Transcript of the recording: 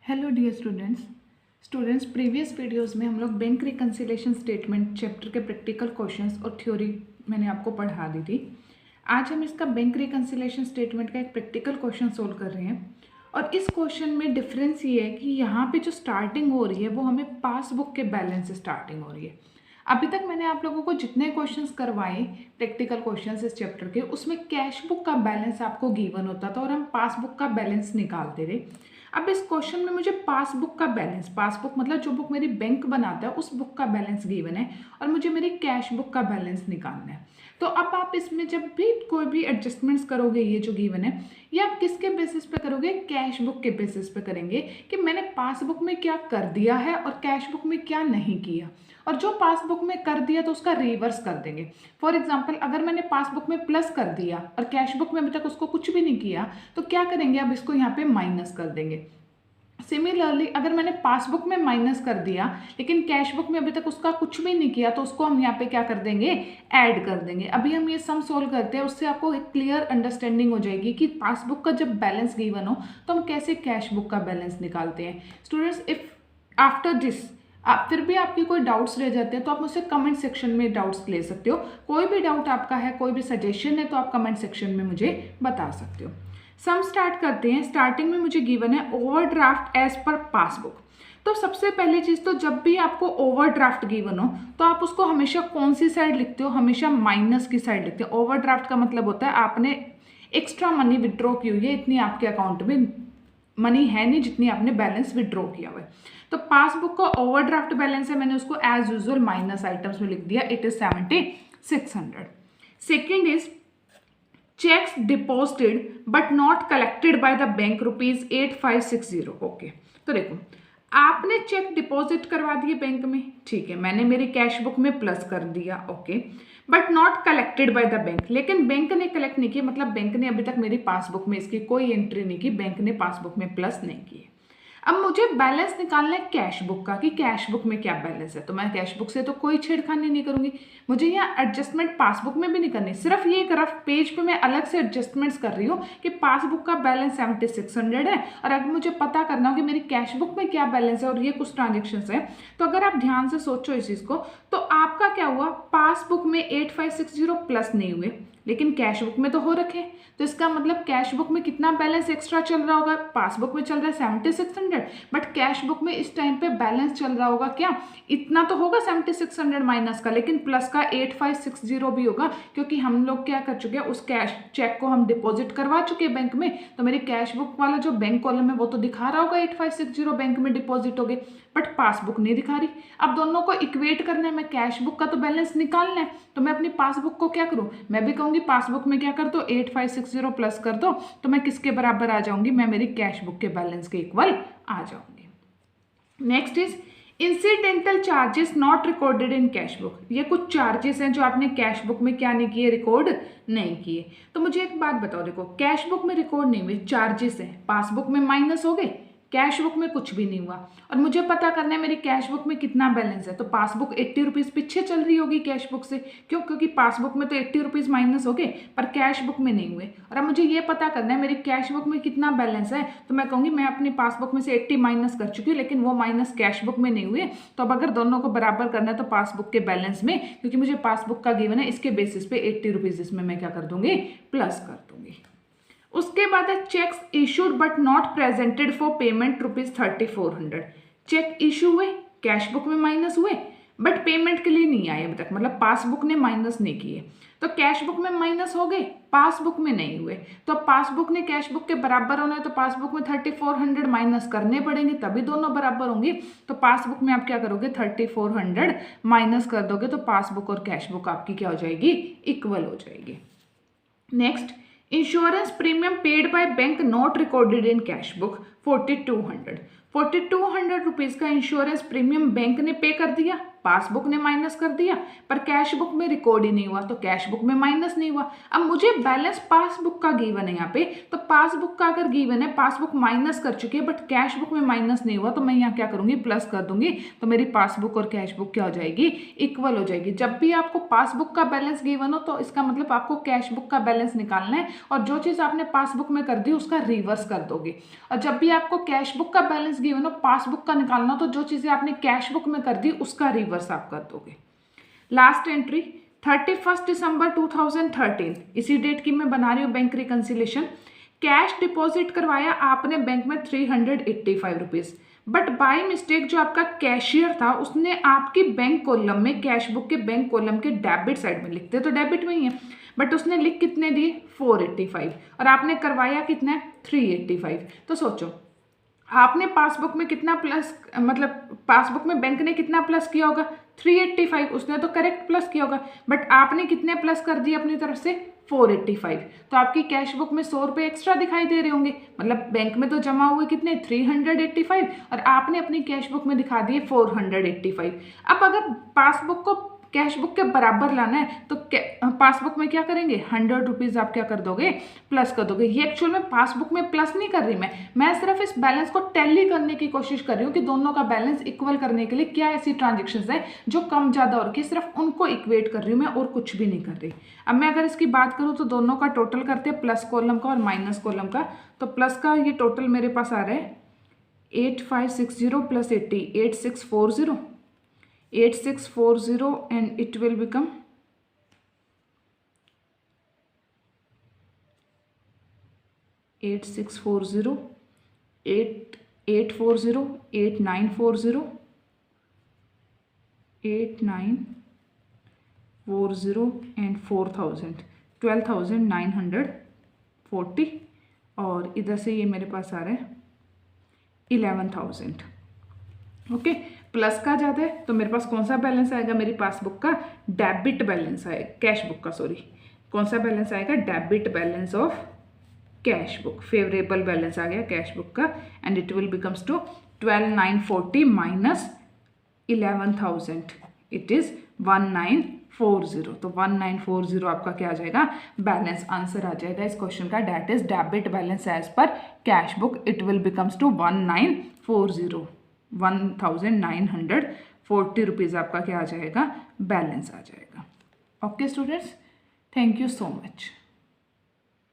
Hello dear students previous videos में हम लोग बैंक रिकन्सिलेशन स्टेटमेंट चैप्टर के प्रैक्टिकल क्वेश्चंस और थ्योरी मैंने आपको पढ़ा दी थी। आज हम इसका बैंक रिकन्सिलेशन स्टेटमेंट का एक प्रैक्टिकल क्वेश्चन सोल्व कर रहे हैं और इस क्वेश्चन में डिफरेंस ये है कि यहाँ पे जो स्टार्टिंग हो रही है वो हमें पासबुक के बैलेंस से स्टार्टिंग हो रही है। अभी तक मैंने आप लोगों को जितने क्वेश्चंस करवाए प्रैक्टिकल क्वेश्चंस इस चैप्टर के, उसमें कैश बुक का बैलेंस आपको गिवन होता था और हम पासबुक का बैलेंस निकालते थे। अब इस क्वेश्चन में मुझे पासबुक का बैलेंस, पासबुक मतलब जो बुक मेरी बैंक बनाता है उस बुक का बैलेंस गिवन है और मुझे मेरी कैश बुक का बैलेंस निकालना है। तो अब आप इसमें जब भी कोई भी एडजस्टमेंट्स करोगे, ये जो गिवन है ये आप किसके बेसिस पे करोगे? कैश बुक के बेसिस पे करेंगे कि मैंने पासबुक में क्या कर दिया है और कैश बुक में क्या नहीं किया, और जो पासबुक में कर दिया तो उसका रिवर्स कर देंगे। फॉर एग्जाम्पल, अगर मैंने पासबुक में प्लस कर दिया और कैश बुक में अभी तक उसको कुछ भी नहीं किया तो क्या करेंगे? अब इसको यहाँ पे माइनस कर देंगे। सिमिलरली अगर मैंने पासबुक में माइनस कर दिया लेकिन कैश बुक में अभी तक उसका कुछ भी नहीं किया तो उसको हम यहाँ पे क्या कर देंगे? ऐड कर देंगे। अभी हम ये सम सोल्व करते हैं, उससे आपको एक क्लियर अंडरस्टैंडिंग हो जाएगी कि पासबुक का जब बैलेंस गिवन हो तो हम कैसे कैश बुक का बैलेंस निकालते हैं। स्टूडेंट्स, इफ आफ्टर दिस आप फिर भी आपकी कोई डाउट्स रह जाते हैं तो आप मुझसे कमेंट सेक्शन में डाउट्स ले सकते हो। कोई भी डाउट आपका है, कोई भी सजेशन है तो आप कमेंट सेक्शन में मुझे बता सकते हो। सम स्टार्ट करते हैं। स्टार्टिंग में मुझे गिवन है ओवरड्राफ्ट एज पर पासबुक। तो सबसे पहली चीज़ तो जब भी आपको ओवरड्राफ्ट गिवन हो तो आप उसको हमेशा कौन सी साइड लिखते हो? हमेशा माइनस की साइड लिखते हो। ओवरड्राफ्ट का मतलब होता है आपने एक्स्ट्रा मनी विड्रॉ की हुई है, इतनी आपके अकाउंट में मनी है नहीं जितनी आपने बैलेंस विड्रॉ किया हुआ है। तो पासबुक का ओवरड्राफ्ट बैलेंस है, मैंने उसको एज यूजुअल माइनस आइटम्स में लिख दिया, it is 7600। Second is checks deposited but not collected by the bank ₹8560। Okay, तो देखो आपने चेक डिपॉजिट करवा दिए बैंक में, ठीक है, मैंने मेरी कैश बुक में प्लस कर दिया, okay, but not collected by the bank, लेकिन बैंक ने कलेक्ट नहीं किया, मतलब बैंक ने अभी तक मेरी पासबुक में इसकी कोई एंट्री नहीं की, बैंक ने पासबुक में प्लस नहीं की। अब मुझे बैलेंस निकालना है कैश बुक का कि कैश बुक में क्या बैलेंस है। तो मैं कैश बुक से तो कोई छेड़खानी नहीं करूंगी, मुझे यहाँ एडजस्टमेंट पासबुक में भी नहीं करनी, सिर्फ ये एक रफ पेज पे मैं अलग से एडजस्टमेंट्स कर रही हूँ कि पासबुक का बैलेंस 7600 है और अगर मुझे पता करना हो कि मेरी कैश बुक में क्या बैलेंस है और ये कुछ ट्रांजेक्शन्स है, तो अगर आप ध्यान से सोचो इस चीज़ को, तो आपका क्या हुआ? पासबुक में 8560 प्लस नहीं हुए लेकिन कैश बुक में तो हो रखे, तो इसका मतलब कैश बुक में कितना बैलेंस एक्स्ट्रा चल रहा होगा? पासबुक में चल रहा है 7600, बट कैश बुक में इस टाइम पे बैलेंस चल रहा होगा क्या? इतना तो होगा 7600 माइनस का, लेकिन प्लस का 8560 भी होगा, क्योंकि हम लोग क्या कर चुके हैं, उस कैश चेक को हम डिपॉजिट करवा चुके हैं बैंक में, तो मेरी कैश बुक वाला जो बैंक कॉलम है वो तो दिखा रहा होगा 8560 बैंक में डिपॉजिट हो गए, बट पासबुक नहीं दिखा रही। अब दोनों को इक्वेट करना है, मैं कैश बुक का तो बैलेंस निकालना है, तो मैं अपनी पासबुक को क्या करूं? मैं भी कहूंगी पासबुक में क्या कर दो? 8560 प्लस कर दो, तो मैं किसके बराबर आ जाऊंगी? मैं मेरी कैश बुक के बैलेंस के इक्वल आ जाऊंगी। Next is incidental charges not recorded in cash book. ये कुछ चार्जेस हैं जो आपने कैश बुक में क्या नहीं किए? रिकॉर्ड नहीं किए। तो मुझे एक बात बताओ, देखो कैश बुक में रिकॉर्ड नहीं हुए, चार्जेस हैं, पासबुक में माइनस हो गए, कैश बुक में कुछ भी नहीं हुआ, और मुझे पता करना है मेरी कैश बुक में कितना बैलेंस है। तो पासबुक 80 रुपीज़ पीछे चल रही होगी कैश बुक से, क्यों? क्योंकि पासबुक में तो 80 रुपीज़ माइनस हो गए पर कैश बुक में नहीं हुए, और अब मुझे ये पता करना है मेरी कैश बुक में कितना बैलेंस है। तो मैं कहूँगी मैं अपनी पासबुक में से 80 माइनस कर चुकी हूँ, लेकिन वो माइनस कैश बुक में नहीं हुए। तो अब अगर दोनों को बराबर करना है तो पासबुक के बैलेंस में, क्योंकि मुझे पासबुक का गिवन है, इसके बेसिस पे 80 रुपीज़ इसमें मैं क्या कर दूंगी? प्लस कर दूंगी। उसके बाद है cheques issued but not presented for payment ₹3400। Cheque issue हुए, कैश बुक में माइनस हुए, बट पेमेंट के लिए नहीं आए अभी तक, मतलब पासबुक ने माइनस नहीं किए, तो कैश बुक में माइनस हो गए, पासबुक में नहीं हुए। तो पासबुक ने कैश बुक के बराबर होना है तो पासबुक में 3400 माइनस करने पड़ेंगे, तभी दोनों बराबर होंगे। तो पासबुक में आप क्या करोगे? 3400 माइनस कर दोगे तो पासबुक और कैश बुक आपकी क्या हो जाएगी? इक्वल हो जाएगी। Next, insurance premium paid by bank not recorded in cash book 4200 rupees का इंश्योरेंस प्रीमियम बैंक ने पे कर दिया, पासबुक ने माइनस कर दिया, पर कैश बुक में रिकॉर्ड ही नहीं हुआ, तो कैश बुक में माइनस नहीं हुआ। अब मुझे बैलेंस पासबुक का गिवन है यहाँ पे, तो पासबुक का अगर गिवन है, पासबुक माइनस कर चुकी है बट कैश बुक में माइनस नहीं हुआ, तो मैं यहाँ क्या करूँगी? प्लस कर दूंगी, तो मेरी पासबुक और कैश बुक क्या हो जाएगी? इक्वल हो जाएगी। जब भी आपको पासबुक का बैलेंस गिवन हो तो इसका मतलब आपको कैश बुक का बैलेंस निकालना है, और जो चीज़ आपने पासबुक में कर दी उसका रिवर्स कर दोगे। और जब भी आपको कैश बुक का बैलेंस गिवन हो, पासबुक का निकालना, तो जो चीज़ें आपने कैश बुक में कर दी उसका रिवर्स आप कर दोगे। लास्ट एंट्री 31 दिसंबर 2013, इसी डेट की मैं बना रही हूँ बैंक रिकंसिलेशन। कैश डिपॉजिट करवाया आपने बैंक में 385 रुपीज़, बट बाय मिस्टेक जो आपका कैशियर था उसने आपकी बैंक कॉलम में, कैश बुक के बैंक कॉलम के डेबिट साइड में, लिखते तो डेबिट में ही है, बट उसने लिख कितने दिए 485 और आपने करवाया कितना है 385। तो सोचो आपने पासबुक में कितना प्लस, मतलब पासबुक में बैंक ने कितना प्लस किया होगा 385, उसने तो करेक्ट प्लस किया होगा, बट आपने कितने प्लस कर दिए अपनी तरफ से 485। तो आपकी कैश बुक में 100 रुपये एक्स्ट्रा दिखाई दे रहे होंगे, मतलब बैंक में तो जमा हुए कितने 385 और आपने अपनी कैश बुक में दिखा दिए 485। अब अगर पासबुक को कैश बुक के बराबर लाना है तो पासबुक में क्या करेंगे 100 रुपीज़ आप क्या कर दोगे प्लस कर दोगे। ये एक्चुअल में पासबुक में प्लस नहीं कर रही मैं सिर्फ इस बैलेंस को टैली करने की कोशिश कर रही हूँ कि दोनों का बैलेंस इक्वल करने के लिए क्या ऐसी ट्रांजेक्शन्स है जो कम ज़्यादा और की, सिर्फ उनको इक्वेट कर रही हूँ मैं और कुछ भी नहीं कर रही। अब मैं अगर इसकी बात करूँ तो दोनों का टोटल करते हैं, प्लस कॉलम का और माइनस कॉलम का। तो प्लस का ये टोटल मेरे पास आ रहा है 8560 plus 80 8640 and it will become 8640 8840 8940 8940 and 4000 12,940 और इधर से ये मेरे पास आ रहा है 11,000। ओके, प्लस का ज़्यादा है तो मेरे पास कौन सा बैलेंस आएगा, मेरी पासबुक का डेबिट बैलेंस आएगा, कैश बुक का सॉरी, कौन सा बैलेंस आएगा debit balance of cash book, favourable balance आ गया कैश बुक का and it will becomes to 12,940 minus 11,000 it is 1940। तो 1940 आपका क्या आ जाएगा बैलेंस, आंसर आ जाएगा इस क्वेश्चन का, date is debit balance as per cash book, it will becomes to 1940 1940 rupees आपका क्या आ जाएगा बैलेंस आ जाएगा। Okay students, thank you so much.